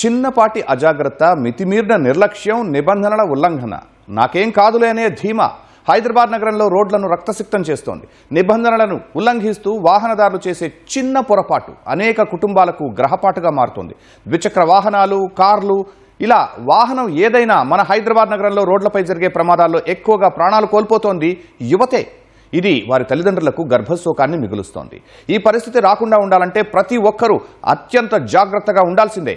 చిన్నపాటి అజాగ్రత్త, మితిమీరిన నిర్లక్ష్యం, నిబంధనల ఉల్లంఘన నాకేం కాదులే అనే ధీమా హైదరాబాద్ నగరంలో రోడ్లను రక్తసిక్తం చేస్తోంది. నిబంధనలను ఉల్లంఘిస్తూ వాహనదారులు చేసే చిన్న పొరపాటు అనేక కుటుంబాలకు గ్రహపాటుగా మారుతోంది. ద్విచక్ర వాహనాలు, కార్లు, ఇలా వాహనం ఏదైనా మన హైదరాబాద్ నగరంలో రోడ్లపై జరిగే ప్రమాదాల్లో ఎక్కువగా ప్రాణాలు కోల్పోతోంది యువతే. ఇది వారి తల్లిదండ్రులకు గర్భశోకాన్ని మిగులుస్తోంది. ఈ పరిస్థితి రాకుండా ఉండాలంటే ప్రతి ఒక్కరూ అత్యంత జాగ్రత్తగా ఉండాల్సిందే.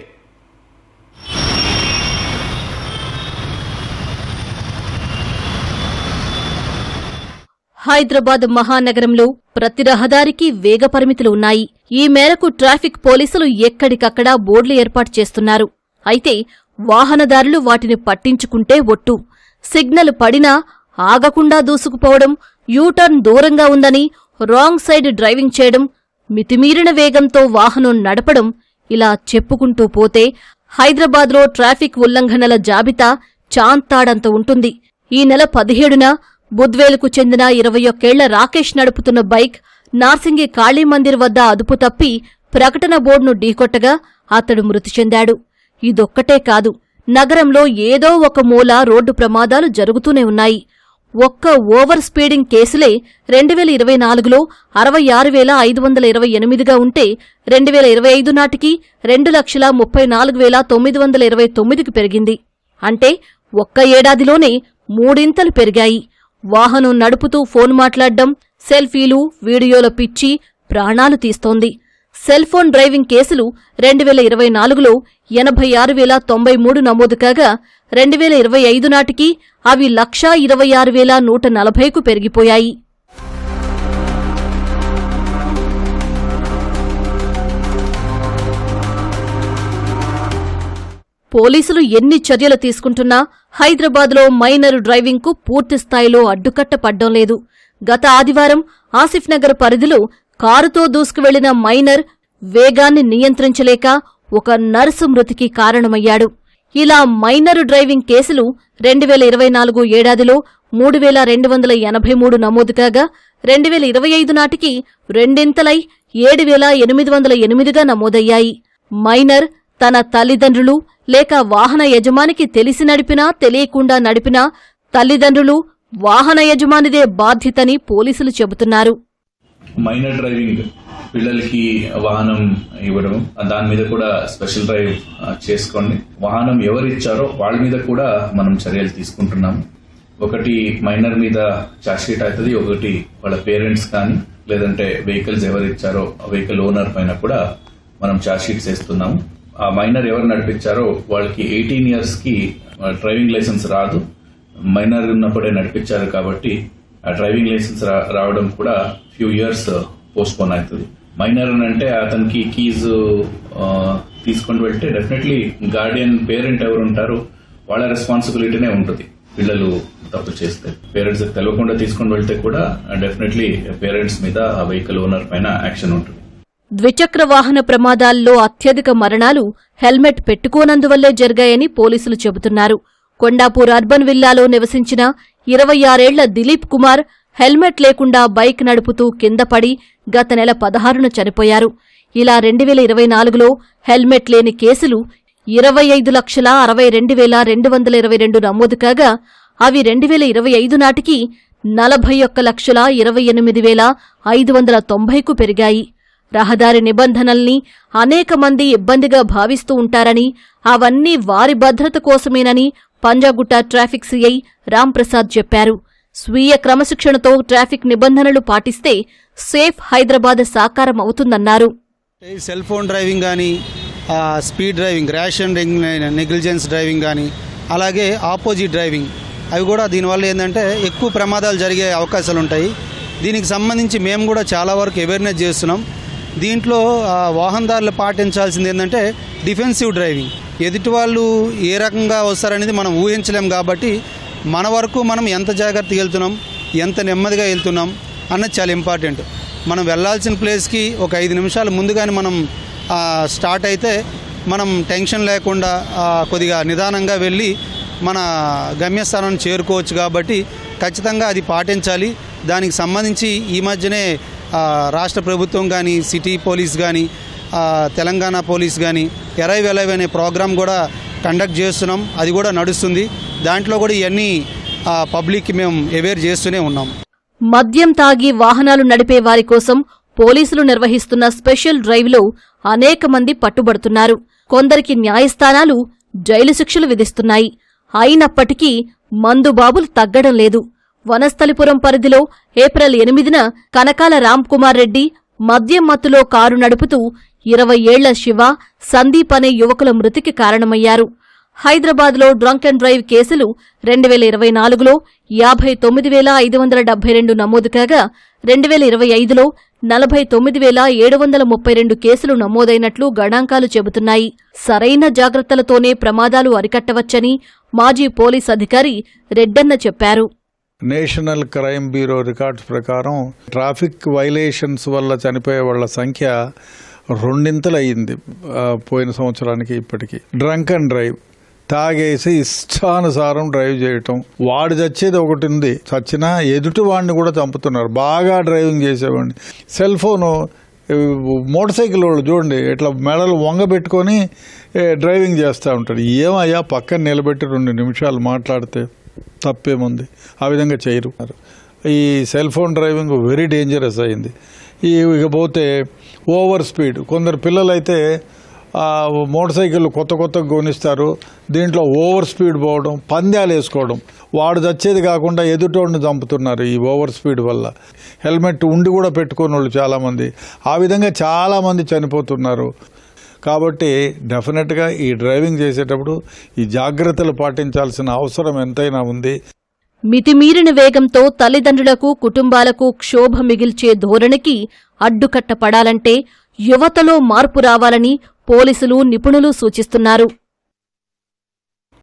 హైదరాబాద్ మహానగరంలో ప్రతి రహదారికి వేగ పరిమితులు ఉన్నాయి. ఈ మేరకు ట్రాఫిక్ పోలీసులు ఎక్కడికక్కడ బోర్డులు ఏర్పాటు చేస్తున్నారు. అయితే వాహనదారులు వాటిని పట్టించుకుంటే ఒట్టు. సిగ్నల్ పడినా ఆగకుండా దూసుకుపోవడం, యూటర్న్ దూరంగా ఉందని రాంగ్ సైడ్ డ్రైవింగ్ చేయడం, మితిమీరిన వేగంతో వాహనం నడపడం, ఇలా చెప్పుకుంటూ పోతే హైదరాబాద్లో ట్రాఫిక్ ఉల్లంఘనల జాబితా చాంతాడంత ఉంటుంది. ఈ నెల 17న బుద్వేలుకు చెందిన 21 ఏళ్ల రాకేష్ నడుపుతున్న బైక్ నార్సింగి కాళీమందిర్ వద్ద అదుపు తప్పి ప్రకటన బోర్డును ఢీకొట్టగా అతడు మృతి చెందాడు. ఇదొక్కటే కాదు, నగరంలో ఏదో ఒక మూల రోడ్డు ప్రమాదాలు జరుగుతూనే ఉన్నాయి. ఒక్క ఓవర్ స్పీడింగ్ కేసులే 2024లో 66,528గా ఉంటే 2025 నాటికి 2,34,929కి పెరిగింది. అంటే ఒక్క ఏడాదిలోనే 3 పెరిగాయి. వాహనం నడుపుతూ ఫోన్ మాట్లాడ్డం, సెల్ఫీలు, వీడియోల పిచ్చి ప్రాణాలు తీస్తోంది. సెల్ ఫోన్ డ్రైవింగ్ కేసులు 2024లో 86,093 నమోదు కాగా 2025 నాటికి అవి 126,140కు పెరిగిపోయాయి. పోలీసులు ఎన్ని చర్యలు తీసుకుంటున్నా హైదరాబాద్లో మైనర్ డ్రైవింగ్కు పూర్తిస్థాయిలో అడ్డుకట్ట పడ్డం లేదు. గత ఆదివారం ఆసిఫ్ నగర్ పరిధిలో కారుతో దూసుకువెళ్లిన మైనర్ వేగాన్ని నియంత్రించలేక ఒక నర్సు మృతికి కారణమయ్యాడు. ఇలా మైనర్ డ్రైవింగ్ కేసులు 2024 ఏడాదిలో 3,283 నమోదు కాగా 2025 నాటికి రెండింతలై 7,808గా నమోదయ్యాయి. మైనర్ తన తల్లిదండ్రులు లేక వాహన యజమానికి తెలిసి నడిపినా తెలియకుండా నడిపినా తల్లిదండ్రులు, వాహన యజమానిదే బాధ్యతని పోలీసులు చెబుతున్నారు. మైనర్ డ్రైవింగ్ పిల్లలకి వాహనం ఇవ్వడం, దాని మీద కూడా స్పెషల్ డ్రైవ్ చేసుకోండి. వాహనం ఎవరిచ్చారో వాళ్ళ మీద కూడా మనం చర్యలు తీసుకుంటున్నాము. ఒకటి మైనర్ మీద ఛార్జ్ షీట్ అవుతుంది, ఒకటి వాళ్ళ పేరెంట్స్ కానీ లేదంటే వెహికల్స్ ఎవరిచ్చారో వెహికల్ ఓనర్ పైన కూడా మనం ఛార్జ్ షీట్స్ వేస్తున్నాము. ఆ మైనర్ ఎవరు నడిపించారో వాళ్ళకి 18 years కి డ్రైవింగ్ లైసెన్స్ రాదు. మైనర్ ఉన్నప్పుడే నడిపించారు కాబట్టి ఆ డ్రైవింగ్ లైసెన్స్ రావడం కూడా ఫ్యూ ఇయర్స్ పోస్ట్పోన్ అవుతుంది. మైనర్ అంటే అతనికి కీజ్ తీసుకొని వెళ్తే డెఫినెట్లీ గార్డియన్, పేరెంట్ ఎవరు ఉంటారో వాళ్ళ రెస్పాన్సిబిలిటీనే ఉంటుంది. పిల్లలు తప్పు చేస్తే పేరెంట్స్ తెలియకుండా తీసుకొని వెళ్తే కూడా డెఫినెట్లీ పేరెంట్స్ మీద ఆ వెహికల్ ఓనర్ పైన యాక్షన్ ఉంటుంది. ద్విచక్ర వాహన ప్రమాదాల్లో అత్యధిక మరణాలు హెల్మెట్ పెట్టుకోనందువల్లే జరిగాయని పోలీసులు చెబుతున్నారు. కొండాపూర్ అర్బన్ విల్లాలో నివసించిన 26 ఏళ్ల దిలీప్ కుమార్ హెల్మెట్ లేకుండా బైక్ నడుపుతూ కింద పడి గత నెల 16న చనిపోయారు. ఇలా 2024లో హెల్మెట్ లేని కేసులు 25,62,222 నమోదు కాగా అవి 2025 నాటికి 41,28,590కు పెరిగాయి. రహదారి నిబంధనల్ని అనేక మంది ఇబ్బందిగా భావిస్తూ ఉంటారని, అవన్నీ వారి భద్రత కోసమేనని పంజాగుట్ట ట్రాఫిక్ సీఐ రాంప్రసాద్ చెప్పారు. స్వీయ క్రమశిక్షణతో ట్రాఫిక్ నిబంధనలు పాటిస్తే సేఫ్ హైదరాబాద్ సాకారం అవుతుందన్నారు. సెల్ ఫోన్ డ్రైవింగ్ కానీ, speed driving, rash and negligence driving కానీ, అలాగే ఆపోజిట్ డ్రైవింగ్, అవి కూడా దీనివల్ల ఏంటంటే ఎక్కువ ప్రమాదాలు జరిగే అవకాశాలు ఉంటాయి. దీనికి సంబంధించి మేము కూడా చాలా వరకు అవేర్నెస్ చేస్తున్నాం. దీంట్లో వాహనదారులు పాటించాల్సింది ఏంటంటే డిఫెన్సివ్ డ్రైవింగ్. ఎదుటి వాళ్ళు ఏ రకంగా వస్తారనేది మనం ఊహించలేం కాబట్టి మన వరకు మనం ఎంత జాగ్రత్తగా వెళ్తున్నాం, ఎంత నెమ్మదిగా వెళ్తున్నాం అన్నది చాలా ఇంపార్టెంట్. మనం వెళ్ళాల్సిన ప్లేస్కి ఒక 5 నిమిషాలు ముందుగానే మనం స్టార్ట్ అయితే మనం టెన్షన్ లేకుండా కొద్దిగా నిదానంగా వెళ్ళి మన గమ్యస్థానాన్ని చేరుకోవచ్చు. కాబట్టి ఖచ్చితంగా అది పాటించాలి. దానికి సంబంధించి ఈ మధ్యనే రాష్ట్ర ప్రభుత్వం కానీ, సిటీ పోలీస్ కానీ తెలంగాణ పోలీస్ కానీ ఎరైవ్ ఎలైవ్ అనే ప్రోగ్రామ్ కూడా కండక్ట్ చేస్తున్నాం. అది కూడా నడుస్తుంది. దాంట్లో కూడా ఇవన్నీ పబ్లిక్కి మేము అవేర్ చేస్తూనే ఉన్నాం. మద్యం తాగి వాహనాలు నడిపే వారి కోసం పోలీసులు నిర్వహిస్తున్న స్పెషల్ డ్రైవ్లో అనేక మంది పట్టుబడుతున్నారు. కొందరికి న్యాయస్థానాలు జైలు శిక్షలు విధిస్తున్నాయి. అయినప్పటికీ మందుబాబులు తగ్గడం లేదు. వనస్థలిపురం పరిధిలో ఏప్రిల్ 8న కనకాల రామ్కుమార్ రెడ్డి మద్యం మత్తులో కారు నడుపుతూ 20 ఏళ్ల శివ, సందీప్ అనే యువకుల మృతికి కారణమయ్యారు. హైదరాబాద్లో డ్రంక్ అండ్ డ్రైవ్ కేసులు 2024లో 59,572 నమోదు కాగా 2025లో 49,732 కేసులు నమోదైనట్లు గణాంకాలు చెబుతున్నాయి. సరైన జాగ్రత్తలతోనే ప్రమాదాలు అరికట్టవచ్చని మాజీ పోలీస్ అధికారి రెడ్డన్న చెప్పారు. నేషనల్ క్రైమ్ బ్యూరో రికార్డ్స్ ప్రకారం ట్రాఫిక్ వైలేషన్స్ వల్ల చనిపోయే వాళ్ళ సంఖ్య 2 అయ్యింది పోయిన సంవత్సరానికి ఇప్పటికి. డ్రంక్ అండ్ డ్రైవ్, తాగేసి ఇష్టానుసారం డ్రైవ్ చేయటం, వాడు చచ్చేది ఒకటి ఉంది, చచ్చినా ఎదుటి వాడిని కూడా చంపుతున్నారు. బాగా డ్రైవింగ్ చేసేవాడిని. సెల్ ఫోను, మోటార్ సైకిల్ వాళ్ళు చూడండి ఇట్లా మెడలు వంగబెట్టుకొని డ్రైవింగ్ చేస్తూ ఉంటాడు. ఏమయ్యా పక్కన నిలబెట్టి 2 నిమిషాలు మాట్లాడితే తప్పేముంది? ఆ విధంగా చేయరు. ఈ cell phone driving very dangerous అయింది. ఇకపోతే ఓవర్ స్పీడ్. కొందరు పిల్లలైతే మోటార్ సైకిల్ కొత్తగా కొనిస్తారు, దీంట్లో ఓవర్ స్పీడ్ పోవడం, పందాలు వేసుకోవడం, వాడు చచ్చేది కాకుండా ఎదుటోడిని చంపుతున్నారు ఈ ఓవర్ స్పీడ్ వల్ల. హెల్మెట్ ఉండి కూడా పెట్టుకునే వాళ్ళు చాలామంది, ఆ విధంగా చాలామంది చనిపోతున్నారు. కాబట్టి డెఫినెట్గా ఈ డ్రైవింగ్ చేసేటప్పుడు ఈ జాగ్రత్తలు పాటించాల్సిన అవసరం ఎంతైనా ఉంది. మితిమీరిన వేగంతో తల్లిదండ్రులకు, కుటుంబాలకు క్షోభ మిగిల్చే ధోరణికి అడ్డుకట్ట పడాలంటే యువతలో మార్పు రావాలని పోలీసులు, నిపుణులు సూచిస్తున్నారు.